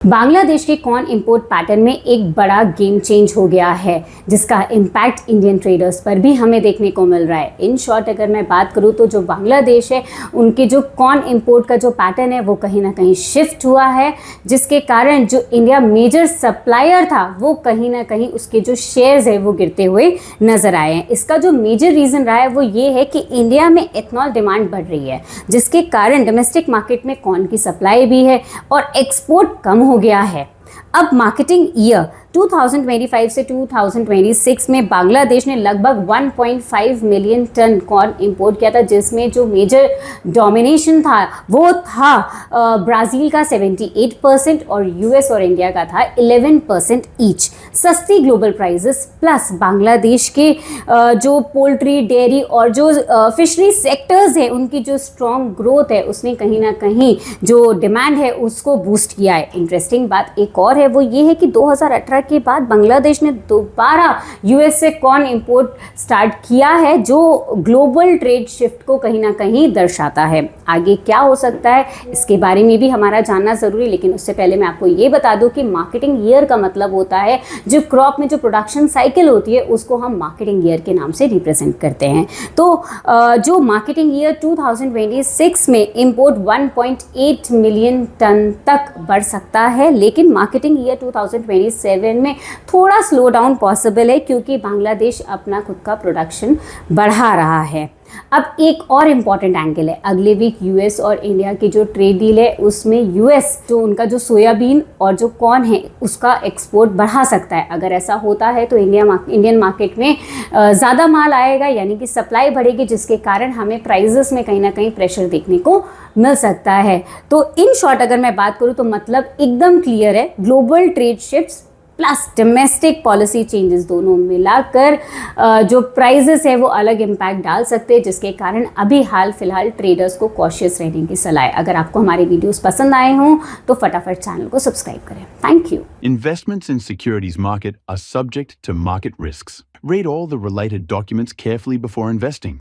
बांग्लादेश के corn import pattern में एक बड़ा गेम चेंज हो गया है, जिसका इम्पैक्ट इंडियन ट्रेडर्स पर भी हमें देखने को मिल रहा है। इन शॉर्ट अगर मैं बात करूं तो जो बांग्लादेश है उनके जो कॉर्न इंपोर्ट का जो पैटर्न है वो कहीं ना कहीं शिफ्ट हुआ है, जिसके कारण जो इंडिया मेजर सप्लायर था वो कहीं ना कहीं उसके जो शेयर्स है वो गिरते हुए नजर आए हैं। इसका जो मेजर रीज़न रहा है वो ये है कि इंडिया में एथनॉल डिमांड बढ़ रही है, जिसके कारण डोमेस्टिक मार्केट में कॉर्न की सप्लाई भी है और एक्सपोर्ट कम हो गया है। अब मार्केटिंग ईयर 2025 से 2026 में बांग्लादेश ने लगभग 1.5 मिलियन टन कॉर्न इंपोर्ट किया था, जिसमें जो मेजर डोमिनेशन था वो था ब्राज़ील का 78% और यूएस और इंडिया का था 11% ईच। सस्ती ग्लोबल प्राइसेस प्लस बांग्लादेश के जो पोल्ट्री, डेयरी और जो फिशरी सेक्टर्स है उनकी जो स्ट्रॉन्ग ग्रोथ है उसने कहीं ना कहीं जो डिमांड है उसको बूस्ट किया है। इंटरेस्टिंग बात एक और है वो ये है कि 2018 के बाद बांग्लादेश ने दोबारा यूएस से कॉर्न इंपोर्ट स्टार्ट किया है, जो ग्लोबल ट्रेड शिफ्ट को कहीं ना कहीं दर्शाता है। आगे क्या हो सकता है इसके बारे में भी हमारा जानना ज़रूरी, लेकिन उससे पहले मैं आपको ये बता दूं कि मार्केटिंग ईयर का मतलब होता है जो क्रॉप में जो प्रोडक्शन साइकिल होती है उसको हम मार्केटिंग ईयर के नाम से रिप्रेजेंट करते हैं। तो जो मार्केटिंग ईयर 2026 में इंपोर्ट 1.8 मिलियन टन तक बढ़ सकता है, लेकिन मार्केटिंग ईयर 2027 में थोड़ा स्लो डाउन पॉसिबल है क्योंकि बांग्लादेश अपना खुद का प्रोडक्शन बढ़ा रहा है। अब एक और इम्पॉर्टेंट एंगल है, अगले वीक यूएस और इंडिया की जो ट्रेड डील है उसमें यूएस जो उनका जो सोयाबीन और जो कॉर्न है उसका एक्सपोर्ट बढ़ा सकता है। अगर ऐसा होता है तो इंडियन मार्केट में ज़्यादा माल आएगा, यानी कि सप्लाई बढ़ेगी, जिसके कारण हमें प्राइजेस में कहीं ना कहीं प्रेशर देखने को मिल सकता है। तो इन शॉर्ट अगर मैं बात करूँ तो मतलब एकदम क्लियर है, global trade shifts plus domestic policy changes दोनों मिलाकर जो प्राइजेस है वो अलग इम्पैक्ट डाल सकते हैं, जिसके कारण अभी हाल फिलहाल ट्रेडर्स को कॉशियस रहने की सलाह है। अगर आपको हमारे वीडियोस पसंद आए हों तो फटाफट चैनल को सब्सक्राइब करें। Thank you. Investments in securities market are subject to market risks. Read all the related documents carefully before investing.